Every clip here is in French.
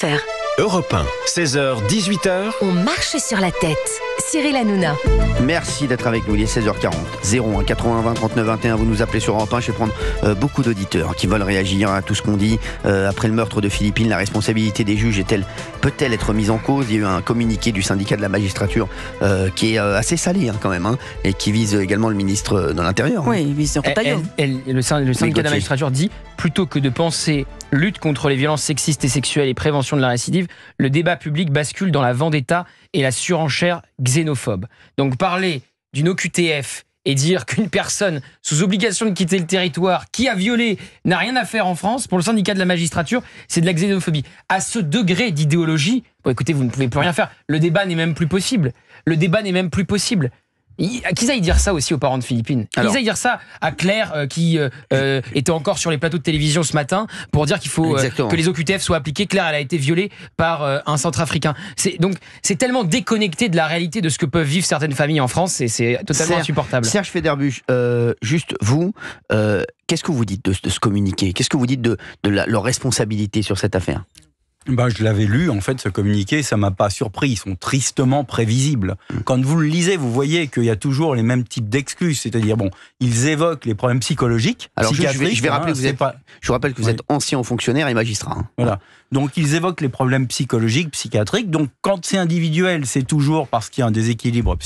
FR. Europe 1, 16h, 18h. On marche sur la tête. Cyril Hanouna. Merci d'être avec nous, il est 16h40. 01 80 20 39 21, vous nous appelez sur Europe 1. Je vais prendre beaucoup d'auditeurs qui veulent réagir à tout ce qu'on dit. Après le meurtre de Philippine, la responsabilité des juges peut-elle être mise en cause? Il y a eu un communiqué du syndicat de la magistrature qui est assez salé quand même, et qui vise également le ministre de l'Intérieur. Oui, il vise Retailleau. Le syndicat de la magistrature dit, plutôt que de penser lutte contre les violences sexistes et sexuelles et prévention de la récidive, le débat public bascule dans la vendetta et la surenchère xénophobe. Donc parler d'une OQTF et dire qu'une personne sous obligation de quitter le territoire qui a violé n'a rien à faire en France, pour le syndicat de la magistrature, c'est de la xénophobie. À ce degré d'idéologie, bon écoutez, vous ne pouvez plus rien faire. Le débat n'est même plus possible. Qu'ils aillent dire ça aussi aux parents de Philippine. Qu'ils aillent dire ça à Claire qui était encore sur les plateaux de télévision ce matin pour dire qu'il faut que les OQTF soient appliqués. Claire, elle a été violée par un Centrafricain. C'est tellement déconnecté de la réalité de ce que peuvent vivre certaines familles en France, c'est totalement insupportable. Serge Federbusch, juste vous, qu'est-ce que vous dites de ce communiqué? Qu'est-ce que vous dites de leur responsabilité sur cette affaire? Je l'avais lu, en fait, ce communiqué, ça m'a pas surpris. Ils sont tristement prévisibles. Quand vous le lisez, vous voyez qu'il y a toujours les mêmes types d'excuses. C'est-à-dire, ils évoquent les problèmes psychologiques. Alors, je vais rappeler que je vous rappelle que vous êtes ancien fonctionnaire et magistrat. Voilà. Donc, ils évoquent les problèmes psychologiques, psychiatriques. Donc, quand c'est individuel, c'est toujours parce qu'il y a un déséquilibre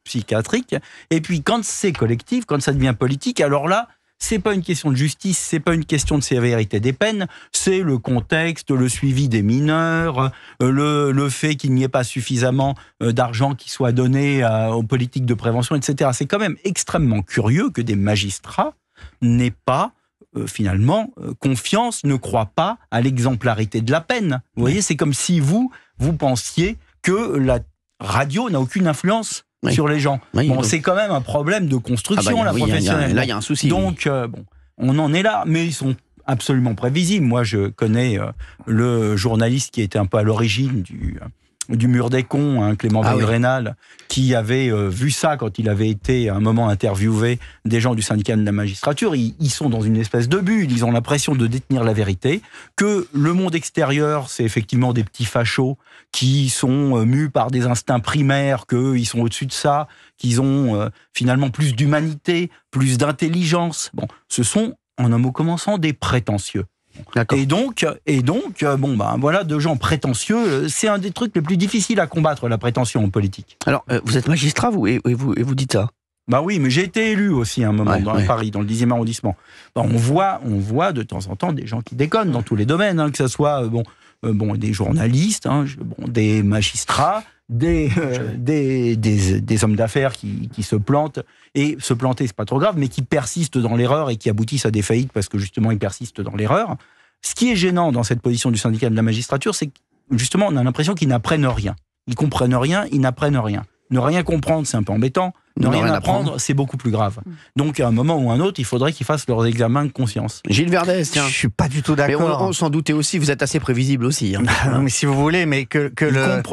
psychiatrique. Et puis, quand c'est collectif, quand ça devient politique, alors là, c'est pas une question de justice, c'est pas une question de sévérité des peines, c'est le contexte, le suivi des mineurs, le fait qu'il n'y ait pas suffisamment d'argent qui soit donné aux politiques de prévention, etc. C'est quand même extrêmement curieux que des magistrats n'aient pas finalement confiance, ne croient pas à l'exemplarité de la peine. Vous voyez, c'est comme si vous pensiez que la radio n'a aucune influence sur les gens. C'est quand même un problème de construction, professionnelle. Là, il y a un souci. Donc, on en est là, mais ils sont absolument prévisibles. Moi, je connais le journaliste qui était un peu à l'origine du mur des cons, Clément Rénal, qui avait vu ça quand il avait été à un moment interviewé des gens du syndicat de la magistrature. Ils sont dans une espèce de bulle, ils ont l'impression de détenir la vérité, que le monde extérieur, c'est effectivement des petits fachos qui sont mus par des instincts primaires, qu'ils sont au-dessus de ça, qu'ils ont finalement plus d'humanité, plus d'intelligence. Ce sont, en un mot commençant, des prétentieux. Et donc, voilà, de gens prétentieux, c'est un des trucs les plus difficiles à combattre, la prétention en politique. Alors, vous êtes magistrat, vous, et vous dites ça? Oui, mais j'ai été élu aussi à un moment dans Paris, dans le 10e arrondissement. On voit de temps en temps des gens qui déconnent dans tous les domaines, que ce soit des journalistes, des magistrats, des hommes d'affaires qui se plantent, et se planter c'est pas trop grave, mais qui persistent dans l'erreur et qui aboutissent à des faillites parce que justement ils persistent dans l'erreur. Ce qui est gênant dans cette position du syndicat de la magistrature, c'est que justement on a l'impression qu'ils n'apprennent rien. Ils comprennent rien, ils n'apprennent rien. Ne rien comprendre, c'est un peu embêtant. Ne rien apprendre, c'est beaucoup plus grave. Donc, à un moment ou un autre, il faudrait qu'ils fassent leurs examens de conscience. Gilles Verdez, tiens. Je suis pas du tout d'accord. Mais on s'en doutait aussi, vous êtes assez prévisible aussi. Mais si vous voulez, mais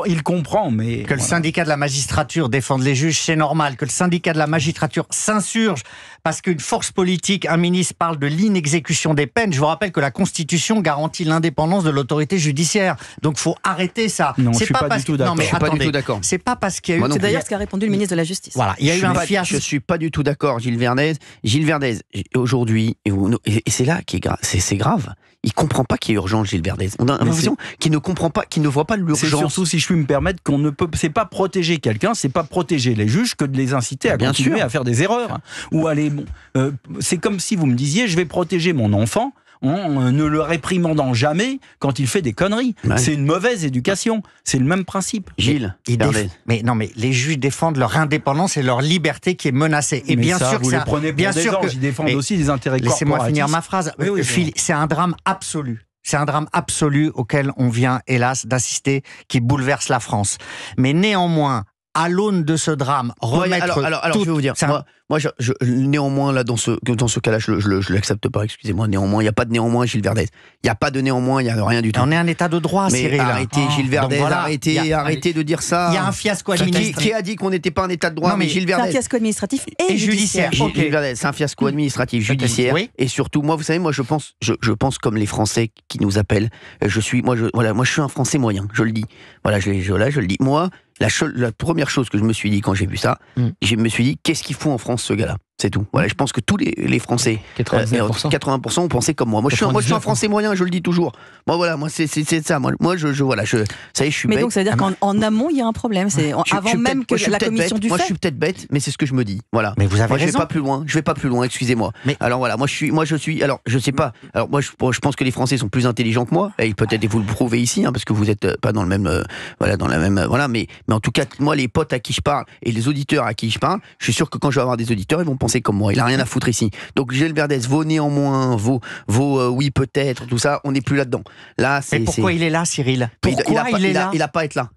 il comprend, mais... Que le syndicat de la magistrature défende les juges, c'est normal. Que le syndicat de la magistrature s'insurge parce qu'une force politique, un ministre parle de l'inexécution des peines. Je vous rappelle que la Constitution garantit l'indépendance de l'autorité judiciaire. Donc, il faut arrêter ça. Non, je suis pas du tout d'accord. Non, mais attendez, c'est pas parce qu'il y a eu... C'est d'ailleurs ce qu'a répondu le ministre de la Justice. Voilà, il y a eu un fiasco. Je suis pas du tout d'accord, Gilles Verdez. Gilles Verdez, aujourd'hui, et c'est là qui est grave, c'est grave. Il comprend pas qu'il y a urgence, Gilles Verdez. On a l'impression qu'il ne comprend pas, qu'il ne voit pas l'urgence. C'est surtout, si je puis me permettre, qu'on ne peut, c'est pas protéger quelqu'un, c'est pas protéger les juges que de les inciter à continuer à faire des erreurs. Ou aller, c'est comme si vous me disiez, je vais protéger mon enfant en ne le réprimandant jamais quand il fait des conneries. C'est une mauvaise éducation. C'est le même principe. Gilles, mais les juges défendent leur indépendance et leur liberté qui est menacée. Et mais bien ça, sûr vous les prenez pour des anges, ils défendent aussi des intérêts corporatifs. Laissez-moi finir ma phrase. C'est un drame absolu. C'est un drame absolu auquel on vient, hélas, d'assister, qui bouleverse la France. Mais néanmoins, à l'aune de ce drame, remettre... Alors je vais vous dire, Moi, néanmoins, là, dans ce cas-là, je l'accepte pas, excusez-moi. Néanmoins, il n'y a pas de néanmoins, Gilles Verdez. Il n'y a pas de néanmoins, il n'y a rien du tout. On est un état de droit, mais Cyril. Arrêtez, Gilles Verdez, voilà, arrêtez de dire ça. Il y a un fiasco administratif. Qui a dit qu'on n'était pas un état de droit? Non, mais Gilles C'est un Verdez. fiasco administratif et judiciaire. Gilles Verdez, c'est un fiasco administratif, judiciaire. Oui. Et surtout, moi, vous savez, moi, je pense comme les Français qui nous appellent. Je suis un Français moyen, je le dis. Voilà, je le dis. Moi, la première chose que je me suis dit quand j'ai vu ça, je me suis dit, qu'est-ce qu'il faut en France, ce gars-là? C'est tout. Voilà, je pense que tous les Français, 80% ont pensé comme moi. Moi, je suis un Français moyen, je le dis toujours. Moi, c'est ça. Ça y est, je suis bête. Mais donc, ça veut dire qu'en amont, il y a un problème. C'est avant même que la commission du fait. Moi, je suis peut-être bête, mais c'est ce que je me dis. Voilà. Mais vous avez raison. Je vais pas plus loin. Excusez-moi. Mais alors voilà, moi, je suis. Alors, je sais pas. Alors, moi, je pense que les Français sont plus intelligents que moi. Et peut-être vous le prouvez ici, parce que vous êtes pas dans le même, Mais en tout cas, moi, les potes à qui je parle et les auditeurs à qui je parle, je suis sûr que quand je vais avoir des auditeurs, ils vont penser comme moi. Il a rien à foutre ici. Donc Gilles Verdez, vos néanmoins, vos oui peut-être, tout ça, on n'est plus là-dedans. Là, mais pourquoi il est là, Cyril? Pourquoi il est là? Il a pas à être là.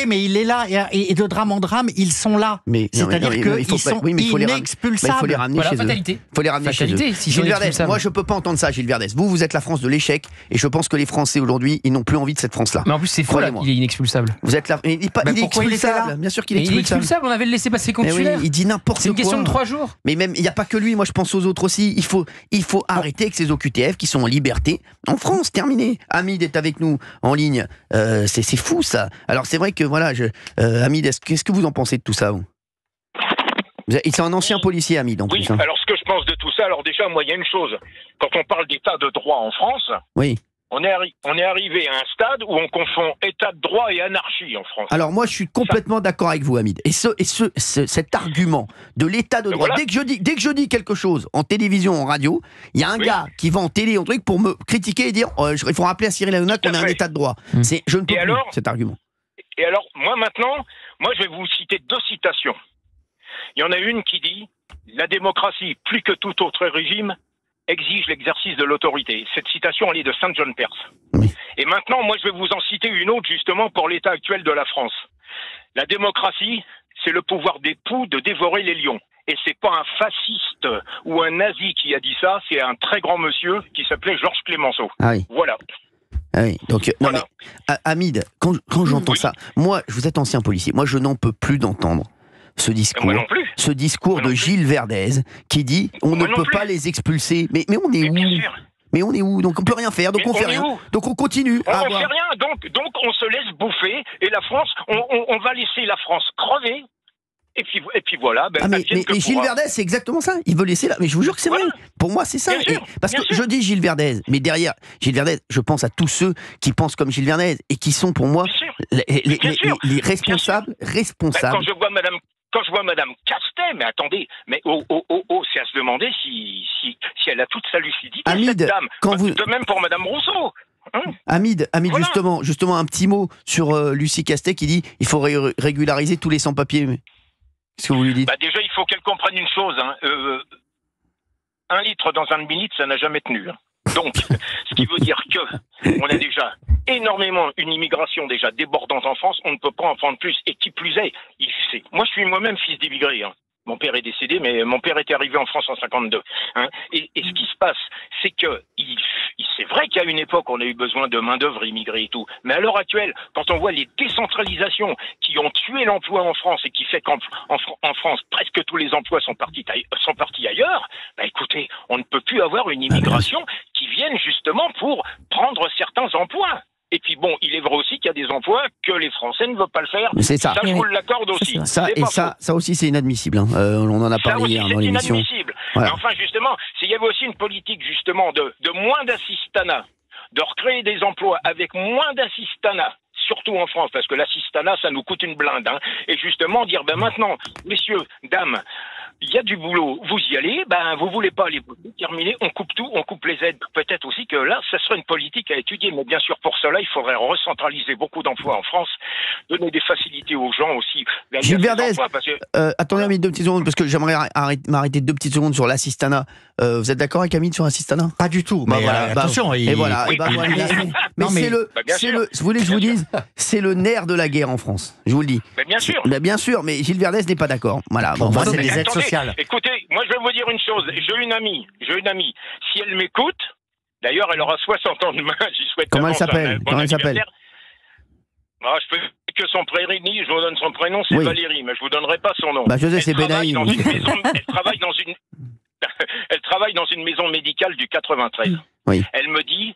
Mais il est là, et de drame en drame, ils sont là. C'est-à-dire qu'ils sont inexpulsables. Il faut les ramener chez eux. Il faut les ramener chez eux. Gilles Verdez, moi je peux pas entendre ça, Gilles Verdez. Vous êtes la France de l'échec, et je pense que les Français aujourd'hui, ils n'ont plus envie de cette France-là. Mais en plus, c'est faux, il est inexpulsable. Vous êtes là. Il est expulsable. Bien sûr qu'il est expulsable. On avait le laissé passer consulaire. Il dit n'importe quoi. C'est une question de 3 jours. Mais même, il n'y a pas que lui. Moi, je pense aux autres aussi. Il faut arrêter avec ces OQTF qui sont en liberté en France. Terminé. Hamid est avec nous en ligne. C'est fou ça. Alors c'est vrai que voilà, Hamid, qu'est-ce que vous en pensez de tout ça, vous? C'est un ancien policier, Hamid, en plus. Oui, alors ce que je pense de tout ça, alors déjà, moi, il y a une chose. Quand on parle d'état de droit en France, oui. On est arrivé à un stade où on confond état de droit et anarchie en France. Alors moi, je suis complètement d'accord avec vous, Hamid. Et cet argument de l'état de droit, voilà. dès que je dis quelque chose en télévision, en radio, il y a un gars qui va en télé, en truc, pour me critiquer et dire il faut rappeler à Cyril Hanouna qu'on a un état de droit. Je ne peux plus cet argument. Et alors, moi je vais vous citer 2 citations. Il y en a une qui dit « La démocratie, plus que tout autre régime, exige l'exercice de l'autorité ». Cette citation, elle est de Saint John Perse. Oui. Et maintenant, moi, je vais vous en citer une autre, justement, pour l'état actuel de la France. La démocratie, c'est le pouvoir des poux de dévorer les lions. Et c'est pas un fasciste ou un nazi qui a dit ça, c'est un très grand monsieur qui s'appelait Georges Clémenceau. Ah oui. Voilà. Ah oui, donc, voilà. Non mais, Hamid, quand j'entends ça, moi, vous êtes ancien policier, moi, je n'en peux plus d'entendre ce discours de Gilles Verdez qui dit on ne peut pas les expulser. Mais on est où? Mais on est où? Donc on peut rien faire, donc on fait rien. Donc on continue. On fait rien, donc on se laisse bouffer, et la France, on va laisser la France crever. Et puis voilà. Mais Gilles Verdez, c'est exactement ça. Il veut laisser là. Mais je vous jure que c'est vrai. Pour moi, c'est ça. Parce que je dis Gilles Verdez, mais derrière Gilles Verdez, je pense à tous ceux qui pensent comme Gilles Verdez et qui sont pour moi les responsables. Quand je vois Madame Castet, mais attendez, mais c'est à se demander si elle a toute sa lucidité, Hamid, cette dame. De même pour Madame Rousseau. Hamid, voilà. justement, un petit mot sur Lucie Castet qui dit il faut régulariser tous les sans-papiers. Qu'est-ce que vous lui dites? Déjà, il faut qu'elle comprenne une chose. 1 litre dans un demi-litre, ça n'a jamais tenu. Donc, ce qui veut dire que on a déjà énormément une immigration déjà débordante en France, on ne peut pas en prendre plus. Et qui plus est, moi je suis moi-même fils d'immigré. Mon père est décédé, mais mon père était arrivé en France en 52. Et ce qui se passe, c'est que c'est vrai qu'à une époque, on a eu besoin de main-d'œuvre immigrée et tout. Mais à l'heure actuelle, quand on voit les décentralisations qui ont tué l'emploi en France et qui fait qu'en France, presque tous les emplois sont partis ailleurs, écoutez, on ne peut plus avoir une immigration qui vienne justement pour prendre certains emplois. Et puis bon, il est vrai aussi qu'il y a des emplois que les Français ne veulent pas le faire. C'est ça. Ça, je vous l'accorde aussi. Ça aussi, c'est inadmissible. On en a parlé hier dans l'émission. C'est inadmissible. Voilà. Mais enfin, justement, il y avait aussi une politique justement de moins d'assistanat, de recréer des emplois avec moins d'assistanat, surtout en France, parce que l'assistanat, ça nous coûte une blinde. Et justement, dire, maintenant, messieurs, dames, il y a du boulot, vous y allez, vous voulez pas aller terminer, on coupe tout, on coupe les aides. Peut-être aussi que là, ça serait une politique à étudier, mais bien sûr, pour cela, il faudrait recentraliser beaucoup d'emplois en France, donner des facilités aux gens aussi. Gilles Verdez, attendez Hamid 2 petites secondes, parce que j'aimerais m'arrêter 2 petites secondes sur l'assistanat. Vous êtes d'accord avec Hamid sur l'assistanat? Pas du tout, mais attention. Et voilà. Mais vous voulez que je vous dise, c'est le nerf de la guerre en France, je vous le dis. Bien sûr. Bien sûr, mais Gilles Verdez n'est pas d'accord. Voilà. Moi, c'est des aides sociales. social. Écoutez, moi je vais vous dire une chose. J'ai une amie. Si elle m'écoute, d'ailleurs elle aura 60 ans demain, j'y souhaite. Comment elle s'appelle? Comment elle s'appelle? Je peux que son prénom, je vous donne son prénom, c'est Valérie, mais je vous donnerai pas son nom. Bah, je sais, c'est Benaï. Elle travaille dans une maison médicale du 93. Oui. Elle me dit,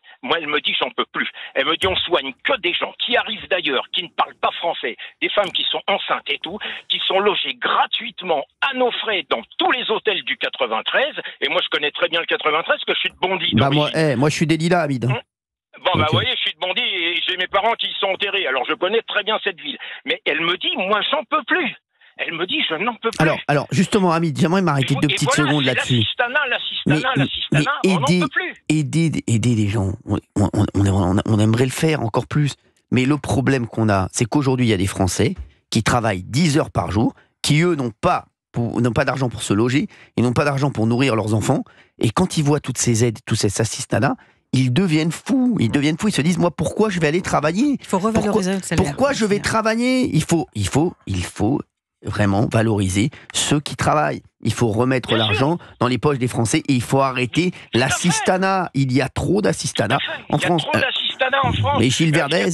j'en peux plus. Elle me dit, on soigne que des gens qui arrivent d'ailleurs, qui ne parlent pas français, des femmes qui sont enceintes et tout, qui sont logées gratuitement à nos frais dans tous les hôtels du 93. Et moi, je connais très bien le 93 parce que je suis de Bondy. Bah moi, je suis des Lilas, Hamid. Bon, bah, vous voyez, je suis de Bondy et j'ai mes parents qui y sont enterrés. Alors, je connais très bien cette ville. Mais elle me dit, moi, j'en peux plus. Elle me dit, je n'en peux plus. Alors, justement, Hamid, j'aimerais m'arrêter 2 petites secondes là-dessus. L'assistanat, on n'en peut plus. Aider les gens, on aimerait le faire encore plus. Mais le problème qu'on a, c'est qu'aujourd'hui, il y a des Français qui travaillent 10 heures par jour, qui, eux, n'ont pas d'argent pour se loger, ils n'ont pas d'argent pour nourrir leurs enfants. Et quand ils voient toutes ces aides, tous ces assistanats, ils deviennent fous. Ils se disent, moi, pourquoi je vais aller travailler? Il faut revaloriser le salaire. Pourquoi je vais travailler? Il faut vraiment valoriser ceux qui travaillent. Il faut remettre l'argent dans les poches des Français et il faut arrêter l'assistanat. Il y a trop d'assistanat en France. Il y a trop d'assistanat en France. Mais Gilles Verdez,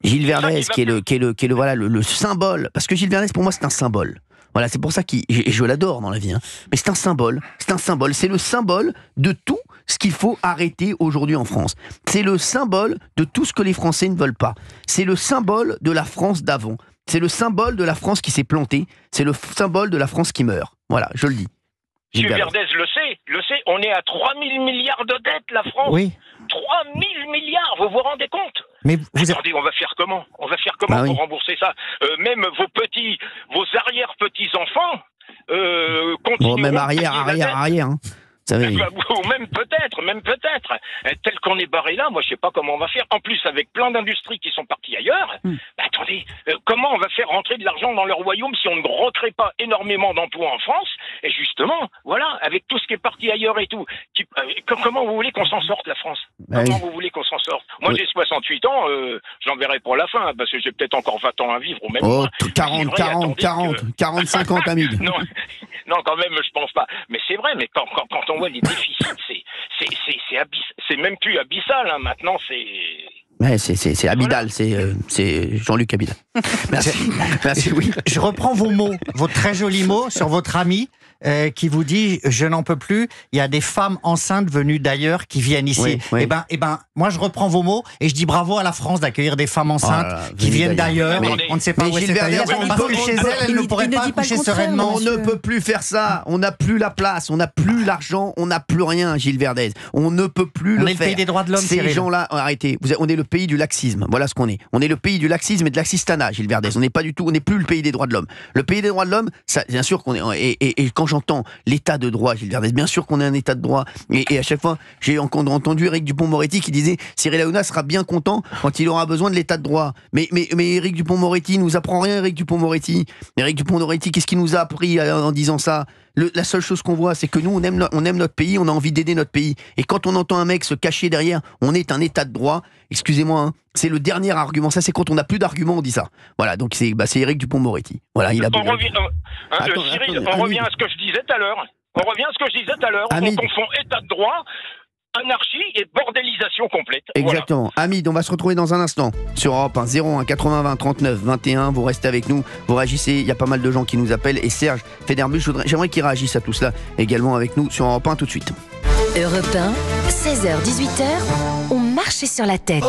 Gilles Verdez qui est le symbole, parce que Gilles Verdez pour moi c'est un symbole. Voilà, c'est pour ça que je l'adore dans la vie. Mais c'est un symbole. C'est le symbole de tout ce qu'il faut arrêter aujourd'hui en France. C'est le symbole de tout ce que les Français ne veulent pas. C'est le symbole de la France d'avant. C'est le symbole de la France qui s'est plantée. C'est le symbole de la France qui meurt. Voilà, je le dis. M. Verdez le sait, on est à 3 000 milliards de dettes, la France. Oui. 3 000 milliards, vous vous rendez compte? Mais attendez, on va faire comment pour rembourser ça? Même vos arrière-petits-enfants continueront... même arrière, hein. Ou même peut-être. Tel qu'on est barré là, moi je sais pas comment on va faire. En plus, avec plein d'industries qui sont parties ailleurs, attendez, comment on va faire rentrer de l'argent dans le royaume si on ne recrée pas énormément d'emplois en France? Et justement, voilà, avec tout ce qui est parti ailleurs et tout, comment vous voulez qu'on s'en sorte, la France? Comment vous voulez qu'on s'en sorte? Moi j'ai 68 ans, j'en verrai pour la fin, parce que j'ai peut-être encore 20 ans à vivre, ou même 40, 50, Hamid. Non, quand même, je pense pas. Mais c'est vrai, mais quand on voit les déficits, c'est même plus abyssal, hein. Maintenant, c'est... Ouais, c'est Abidal, c'est Jean-Luc Abidal. Merci, oui. Je reprends vos mots, vos très jolis mots sur votre ami qui vous dit « Je n'en peux plus, il y a des femmes enceintes venues d'ailleurs qui viennent ici. Oui. » Eh ben, moi je reprends vos mots et je dis bravo à la France d'accueillir des femmes enceintes qui viennent d'ailleurs. On ne sait pas où elles sont parce que chez elles ne pourraient pas accoucher sereinement. On ne peut plus faire ça, on n'a plus la place, on n'a plus l'argent, on n'a plus rien, Gilles Verdez. On ne peut plus le faire. On est le pays des droits de l'homme, Ces gens-là, arrêtez, on est le pays du laxisme, voilà ce qu'on est. On est le pays du laxisme et de l'assistanat, Gilles Verdez. On n'est plus le pays des droits de l'homme. Le pays des droits de l'homme, ça, bien sûr qu'on est, et quand j'entends l'état de droit, Gilles Verdez, bien sûr qu'on est un état de droit, et à chaque fois, j'ai entendu Éric Dupond-Moretti qui disait Cyril Hanouna sera bien content quand il aura besoin de l'état de droit. Mais Éric Dupond-Moretti nous apprend rien, Éric Dupond-Moretti, qu'est-ce qu'il nous a appris en disant ça? La seule chose qu'on voit, c'est que nous, on aime notre pays, on a envie d'aider notre pays. Et quand on entend un mec se cacher derrière, on est un état de droit, excusez-moi, hein, c'est le dernier argument. Ça, c'est quand on n'a plus d'arguments, on dit ça. Voilà, donc c'est Éric Dupond-Moretti. Voilà, il a Cyril, on revient à ce que je disais tout à l'heure. On confond état de droit, anarchie et bordélisation complète. Exactement. Voilà. Hamid, on va se retrouver dans un instant sur Europe 1, 01 80 20 39 21. Vous restez avec nous, vous réagissez. Il y a pas mal de gens qui nous appellent. Et Serge Federbus, j'aimerais qu'il réagisse à tout cela également avec nous sur Europe 1 tout de suite. Europe 1, 16h-18h, on marche sur la tête.